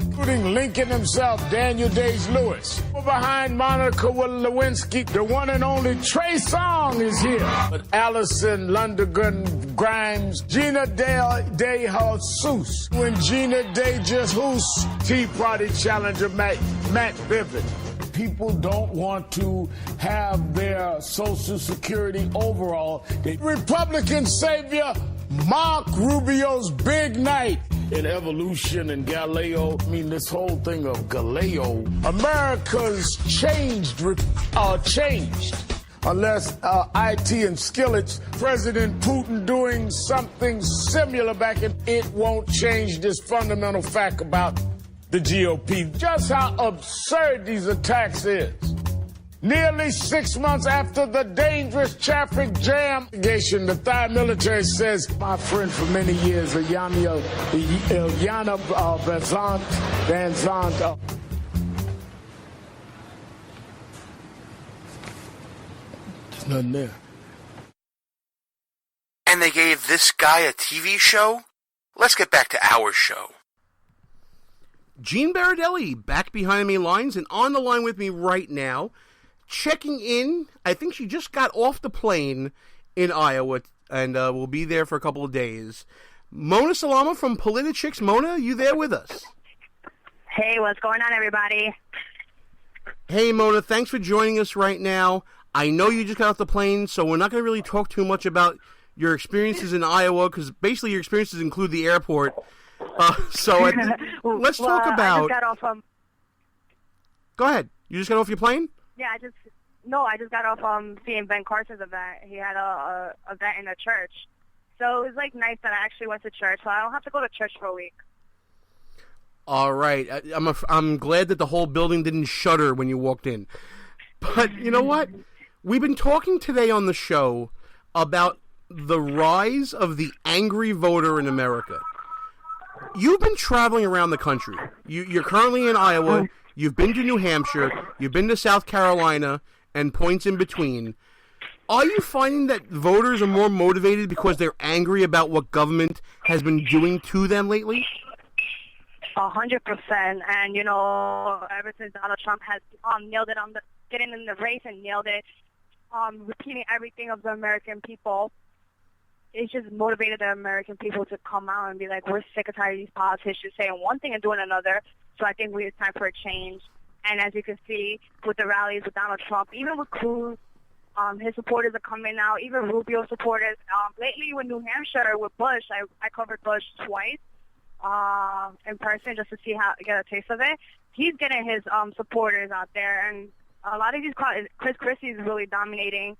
including Lincoln himself, Daniel Day-Lewis. Behind Monica Lewinsky, the one and only Trey Songz is here. But Allison Lundergan Grimes, Gina De Jesus, when Gina De Jesus, Tea Party challenger Matt Bivens. People don't want to have their Social Security overall. The Republican savior, Mark Rubio's big night in evolution and Galileo. I mean, this whole thing of Galileo. America's changed. Unless IT and Skillets, President Putin doing something similar back in, it won't change this fundamental fact about the GOP. Just how absurd these attacks is. Nearly 6 months after the dangerous traffic jam, the Thai military says, my friend for many years, Ilyana Van Zandt. There's nothing there. And they gave this guy a TV show? Let's get back to our show. Gene Baradelli, back behind me lines and on the line with me right now. Checking in, I think she just got off the plane in Iowa and will be there for a couple of days. Mona Salama from Politichicks. Mona, you there with us? Hey, what's going on, everybody? Hey, Mona, thanks for joining us right now. I know you just got off the plane, so we're not going to really talk too much about your experiences in Iowa, because basically your experiences include the airport. Let's talk about... I just got off Go ahead. You just got off your plane? Yeah, I just got off seeing Ben Carson's event. He had a event in a church. So it was nice that I actually went to church, so I don't have to go to church for a week. All right. I'm glad that the whole building didn't shudder when you walked in. But you know what? We've been talking today on the show about the rise of the angry voter in America. You've been traveling around the country. You're currently in Iowa. You've been to New Hampshire. You've been to South Carolina and points in between. Are you finding that voters are more motivated because they're angry about what government has been doing to them lately? 100%. And, ever since Donald Trump has nailed it on getting in the race and nailed it, repeating everything of the American people, it's just motivated the American people to come out and be like, we're sick and tired of these politicians saying one thing and doing another. So I think it's time for a change. And as you can see with the rallies with Donald Trump, even with Cruz, his supporters are coming out, even Rubio supporters. Lately with New Hampshire, with Bush, I covered Bush twice in person just to get a taste of it. He's getting his supporters out there, and a lot of these Chris Christie is really dominating.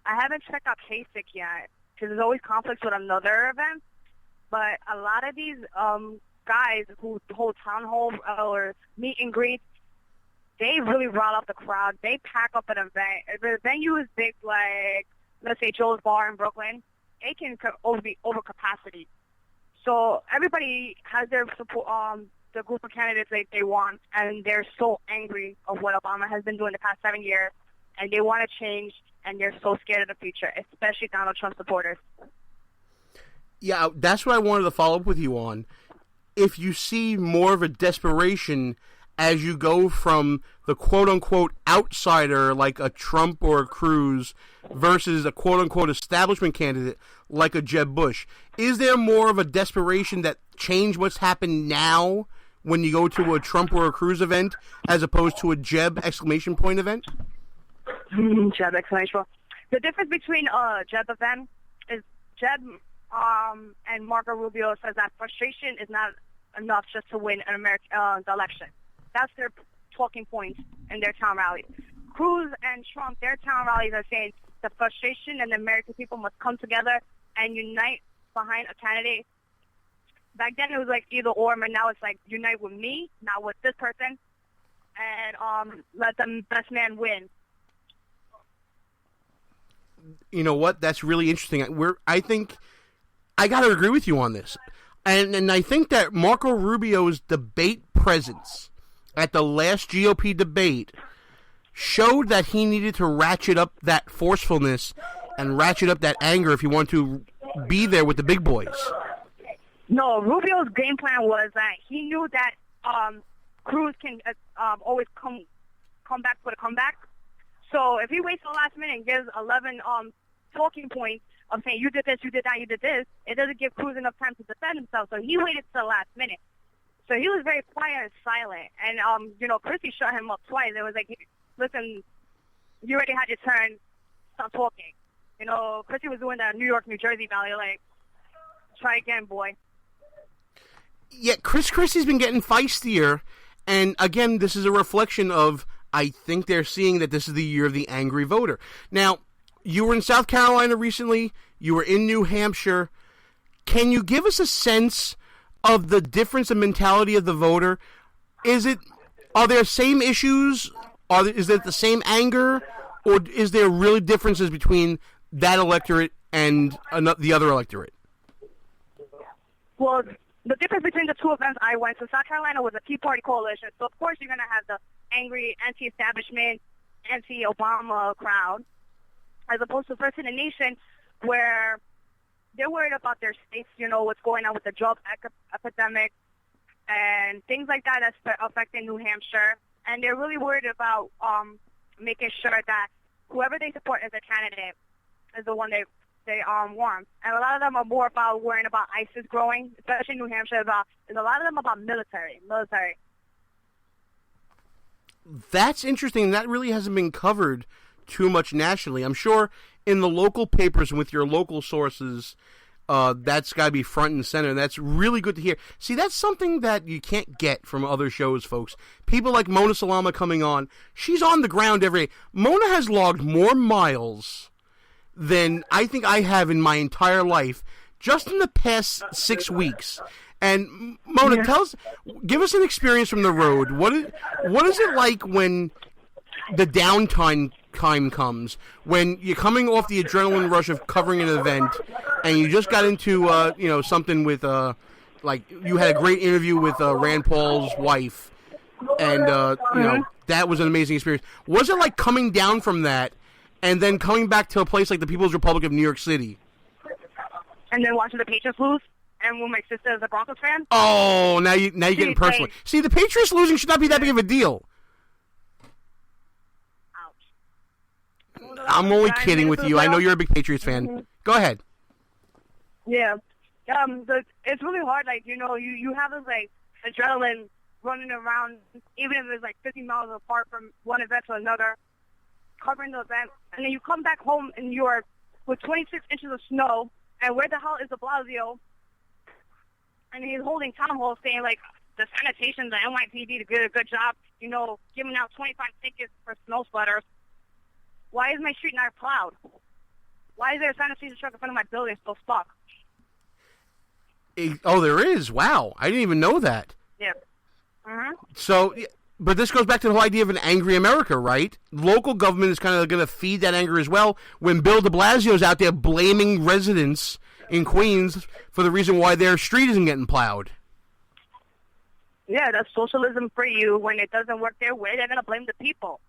I haven't checked out Kasich yet because there's always conflicts with another event, but a lot of these guys who hold town hall or meet and greets, they really rile up the crowd. They pack up an event. If the venue is big, like, let's say Joe's Bar in Brooklyn, it can be over capacity. So everybody has their support, the group of candidates they want, and they're so angry of what Obama has been doing the past 7 years, and they want to change, and they're so scared of the future, especially Donald Trump supporters. Yeah, that's what I wanted to follow up with you on. If you see more of a desperation as you go from the quote-unquote outsider like a Trump or a Cruz versus a quote-unquote establishment candidate like a Jeb Bush, is there more of a desperation that change what's happened now when you go to a Trump or a Cruz event as opposed to a Jeb exclamation point event? Jeb exclamation point. The difference between a Jeb event is Jeb and Marco Rubio says that frustration is not enough just to win the election. That's their talking points in their town rallies. Cruz and Trump, their town rallies are saying the frustration and the American people must come together and unite behind a candidate. Back then it was like either or, but now it's like unite with me, not with this person, and let the best man win. You know what? That's really interesting. I think I got to agree with you on this. And I think that Marco Rubio's debate presence at the last GOP debate showed that he needed to ratchet up that forcefulness and ratchet up that anger if he wanted to be there with the big boys. No, Rubio's game plan was that he knew that Cruz can always come back for the comeback. So if he waits till the last minute and gives 11 talking points of saying you did this, you did that, you did this, it doesn't give Cruz enough time to defend himself. So he waited till the last minute. So he was very quiet and silent. And, Christie shut him up twice. It was like, listen, you already had your turn. Stop talking. Christie was doing that New York, New Jersey rally, like, try again, boy. Yeah, Chris Christie's been getting feistier. And, again, this is a reflection of, I think they're seeing that this is the year of the angry voter. Now, you were in South Carolina recently. You were in New Hampshire. Can you give us a sense of the difference in mentality of the voter? Are there same issues? Is it the same anger? Or is there really differences between that electorate and the other electorate? Well, the difference between the two events I went to, South Carolina was a Tea Party coalition. So, of course, you're going to have the angry, anti-establishment, anti-Obama crowd, as opposed to First in the Nation, where they're worried about their states, what's going on with the drug epidemic and things like that that's affecting New Hampshire. And they're really worried about making sure that whoever they support as a candidate is the one they want. And a lot of them are more about worrying about ISIS growing, especially New Hampshire. There's a lot of them about military. That's interesting. That really hasn't been covered too much nationally. I'm sure in the local papers and with your local sources, that's got to be front and center. That's really good to hear. See, that's something that you can't get from other shows, folks. People like Mona Salama coming on. She's on the ground every day. Mona has logged more miles than I think I have in my entire life just in the past 6 weeks. And Mona, give us an experience from the road. What is it like when the downtime comes, when you're coming off the adrenaline rush of covering an event, and you just got into something with like you had a great interview with Rand Paul's wife, and that was an amazing experience. Was it like coming down from that and then coming back to a place like the People's Republic of New York City, and then watching the Patriots lose? And when my sister is a Broncos fan. Oh, now you're getting personal. See, the Patriots losing should not be that big of a deal. Ouch. I'm only kidding with you. I know you're a big Patriots fan. Mm-hmm. Go ahead. Yeah. It's really hard. Like, you have this, like, adrenaline running around, even if it's like 50 miles apart from one event to another, covering the event, and then you come back home and you're with 26 inches of snow, and where the hell is de Blasio? And he's holding town hall saying, like, the sanitation, the NYPD did a good job, giving out 25 tickets for snow splitters. Why is my street not plowed? Why is there a sanitation truck in front of my building still stuck? Oh, there is? Wow. I didn't even know that. Yeah. Uh-huh. So, but this goes back to the whole idea of an angry America, right? Local government is kind of going to feed that anger as well when Bill de Blasio's out there blaming residents in Queens for the reason why their street isn't getting plowed. Yeah, that's socialism for you. When it doesn't work their way, they're going to blame the people.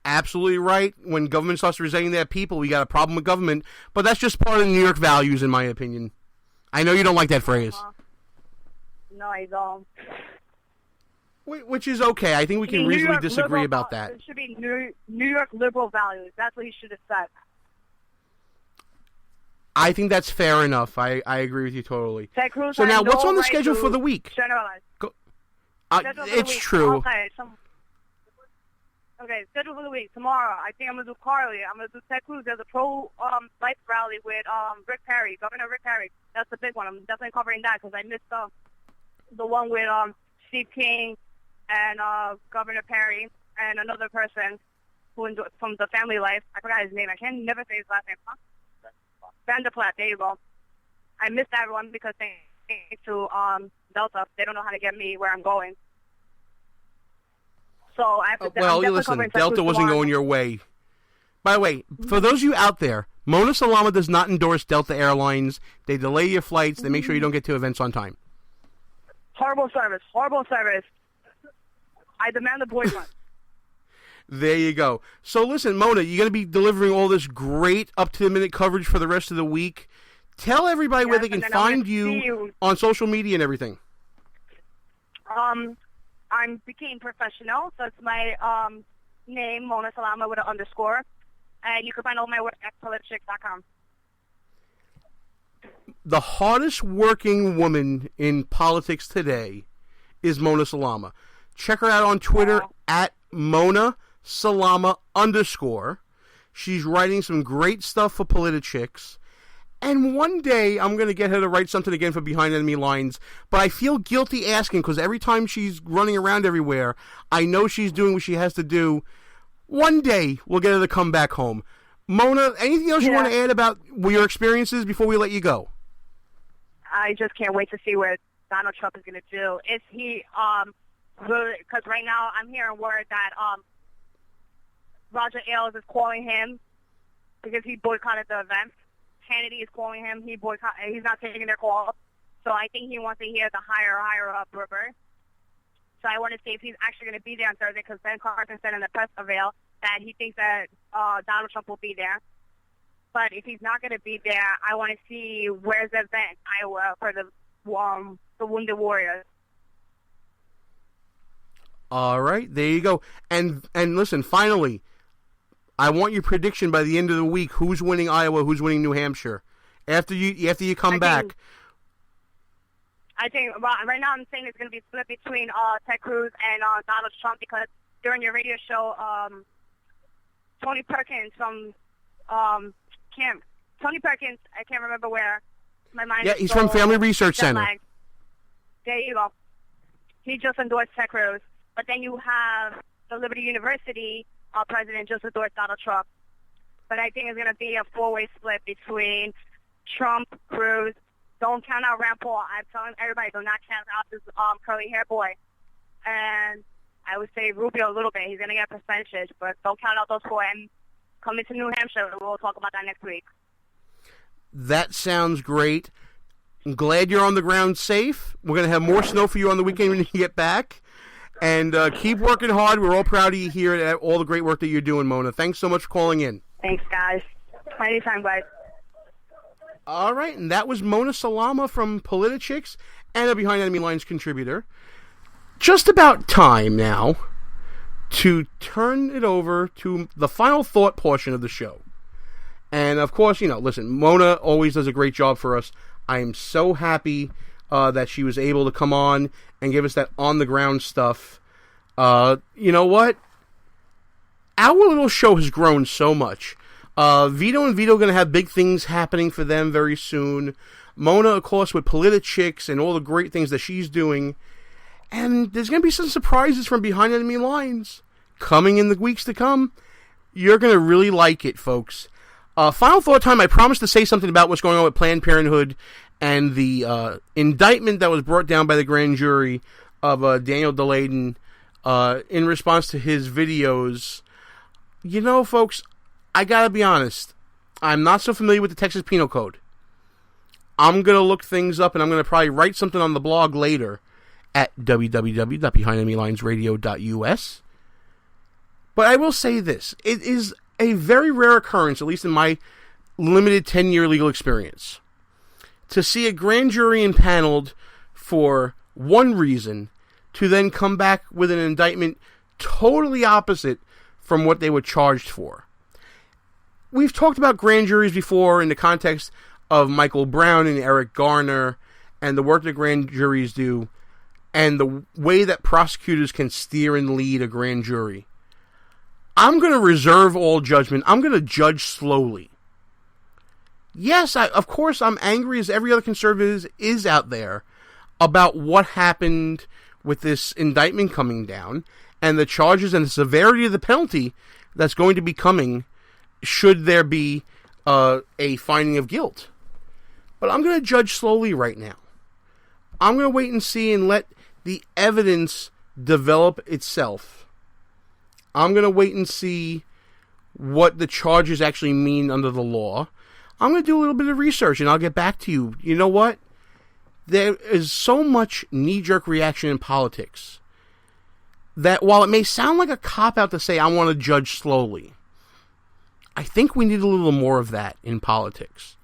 Absolutely right. When government starts resenting their people, we got a problem with government. But that's just part of the New York values, in my opinion. I know you don't like that phrase. No, I don't. Which is okay. I think we can reasonably disagree about that. It should be New York liberal values. That's what you should have said. I think that's fair enough. I agree with you totally. Ted Cruz so now, what's on the right schedule for the week? It's true. Okay, schedule for the week. Tomorrow, I think I'm going to do Carly. I'm going to do Ted Cruz. There's a pro-life rally with Rick Perry, Governor Rick Perry. That's the big one. I'm definitely covering that because I missed the one with Steve King and Governor Perry and another person from the Family Life. I forgot his name. I can never say his last name. Huh? Van der Plaat. There you go. I missed that one because thanks to Delta, they don't know how to get me where I'm going. So I have to. Well, listen, Delta wasn't going your way. By the way, for those of you out there, Mona Salama does not endorse Delta Airlines. They delay your flights. They make sure you don't get to events on time. Horrible service. Horrible service. I demand a boycott. There you go. So listen, Mona, you're going to be delivering all this great up-to-the-minute coverage for the rest of the week. Tell everybody where they can find you on social media and everything. I'm Became Professional, so it's my name, Mona Salama with an underscore. And you can find all my work at politichicks.com. The hardest working woman in politics today is Mona Salama. Check her out on Twitter at Mona Salama _. She's writing some great stuff for Politichicks. And one day I'm going to get her to write something again for Behind Enemy Lines. But I feel guilty asking because every time she's running around everywhere, I know she's doing what she has to do. One day we'll get her to come back home. Mona, anything else you want to add about your experiences before we let you go? I just can't wait to see what Donald Trump is going to do. Is he, because right now I'm hearing word that Roger Ailes is calling him because he boycotted the event. Kennedy is calling him. He's not taking their call. So I think he wants to hear the higher up river. So I want to see if he's actually going to be there on Thursday because Ben Carson said in the press avail that he thinks that Donald Trump will be there. But if he's not going to be there, I want to see where's the event in Iowa for the Wounded Warriors. All right, there you go. And listen, finally, I want your prediction by the end of the week. Who's winning Iowa? Who's winning New Hampshire? After you come back. I think right now I'm saying it's going to be split between Ted Cruz and Donald Trump because during your radio show, Tony Perkins from Tony Perkins, I can't remember where. My mind. Yeah, he's from Family Research Center. There you go. He just endorsed Ted Cruz, but then you have the Liberty University president just endorsed Donald Trump. But I think it's going to be a four-way split between Trump, Cruz. Don't count out Rand Paul. I'm telling everybody, do not count out this curly hair boy. And I would say Rubio a little bit. He's going to get a percentage, but don't count out those four. And coming to New Hampshire, we'll talk about that next week. That sounds great. I'm glad you're on the ground safe. We're going to have more snow for you on the weekend when you get back. And keep working hard. We're all proud of you here at all the great work that you're doing, Mona. Thanks so much for calling in. Thanks, guys. Anytime, guys. All right, and that was Mona Salama from Politichicks and a Behind Enemy Lines contributor. Just about time now to turn it over to the final thought portion of the show. And, of course, listen, Mona always does a great job for us. I am so happy that she was able to come on and give us that on-the-ground stuff. You know what? Our little show has grown so much. Vito and Vito are going to have big things happening for them very soon. Mona, of course, with Politichicks and all the great things that she's doing. And there's going to be some surprises from Behind Enemy Lines coming in the weeks to come. You're going to really like it, folks. Final thought time. I promised to say something about what's going on with Planned Parenthood and the indictment that was brought down by the grand jury of Daniel Delayden in response to his videos. You know, folks, I got to be honest. I'm not so familiar with the Texas Penal Code. I'm going to look things up, and I'm going to probably write something on the blog later at www.behindenemylinesradio.us. But I will say this. It is a very rare occurrence, at least in my limited 10-year legal experience, to see a grand jury impaneled for one reason to then come back with an indictment totally opposite from what they were charged for. We've talked about grand juries before in the context of Michael Brown and Eric Garner and the work that grand juries do and the way that prosecutors can steer and lead a grand jury. I'm going to reserve all judgment. I'm going to judge slowly. Yes, of course, I'm angry as every other conservative is out there about what happened with this indictment coming down and the charges and the severity of the penalty that's going to be coming should there be a finding of guilt. But I'm going to judge slowly right now. I'm going to wait and see and let the evidence develop itself. I'm going to wait and see what the charges actually mean under the law. I'm going to do a little bit of research and I'll get back to you. You know what? There is so much knee-jerk reaction in politics that while it may sound like a cop-out to say I want to judge slowly, I think we need a little more of that in politics.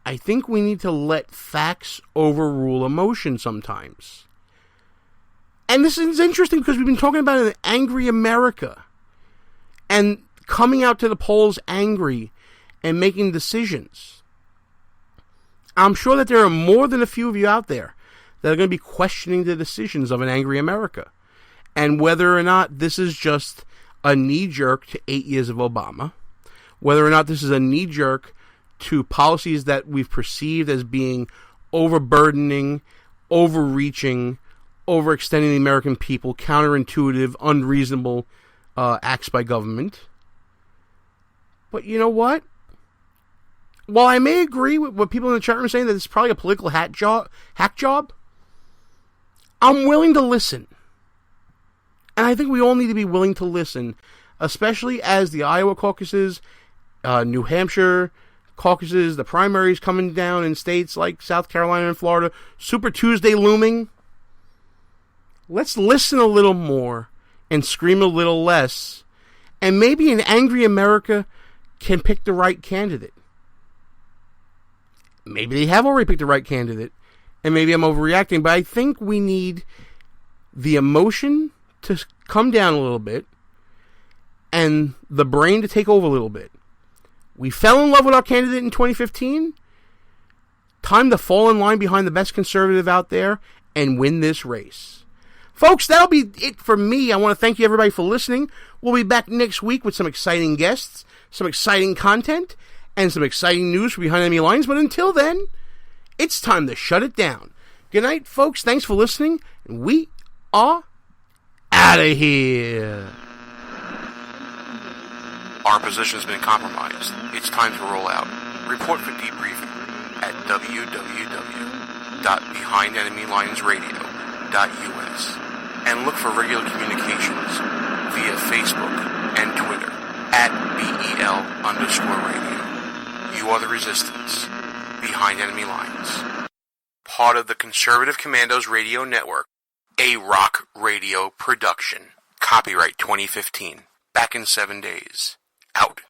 I think we need to let facts overrule emotion sometimes. And this is interesting because we've been talking about an angry America and coming out to the polls angry and making decisions. I'm sure that there are more than a few of you out there that are going to be questioning the decisions of an angry America and whether or not this is just a knee-jerk to 8 years of Obama, whether or not this is a knee-jerk to policies that we've perceived as being overburdening, overreaching, overextending the American people, counterintuitive, unreasonable acts by government. But you know what? While I may agree with what people in the chat room are saying that it's probably a political hack job, I'm willing to listen. And I think we all need to be willing to listen, especially as the Iowa caucuses, New Hampshire caucuses, the primaries coming down in states like South Carolina and Florida, Super Tuesday looming. Let's listen a little more and scream a little less, and maybe an angry America can pick the right candidate. Maybe they have already picked the right candidate, and maybe I'm overreacting, but I think we need the emotion to come down a little bit and the brain to take over a little bit. We fell in love with our candidate in 2015. Time to fall in line behind the best conservative out there and win this race. Folks, that'll be it for me. I want to thank you, everybody, for listening. We'll be back next week with some exciting guests, some exciting content, and some exciting news for Behind Enemy Lines. But until then, it's time to shut it down. Good night, folks. Thanks for listening. And we are out of here. Our position has been compromised. It's time to roll out. Report for debriefing at www.behindenemylinesradio.us and look for regular communications via Facebook and Twitter at BEL_radio. You are the resistance. Behind Enemy Lines. Part of the Conservative Commandos Radio Network. A rock radio production. Copyright 2015. Back in 7 days. Out.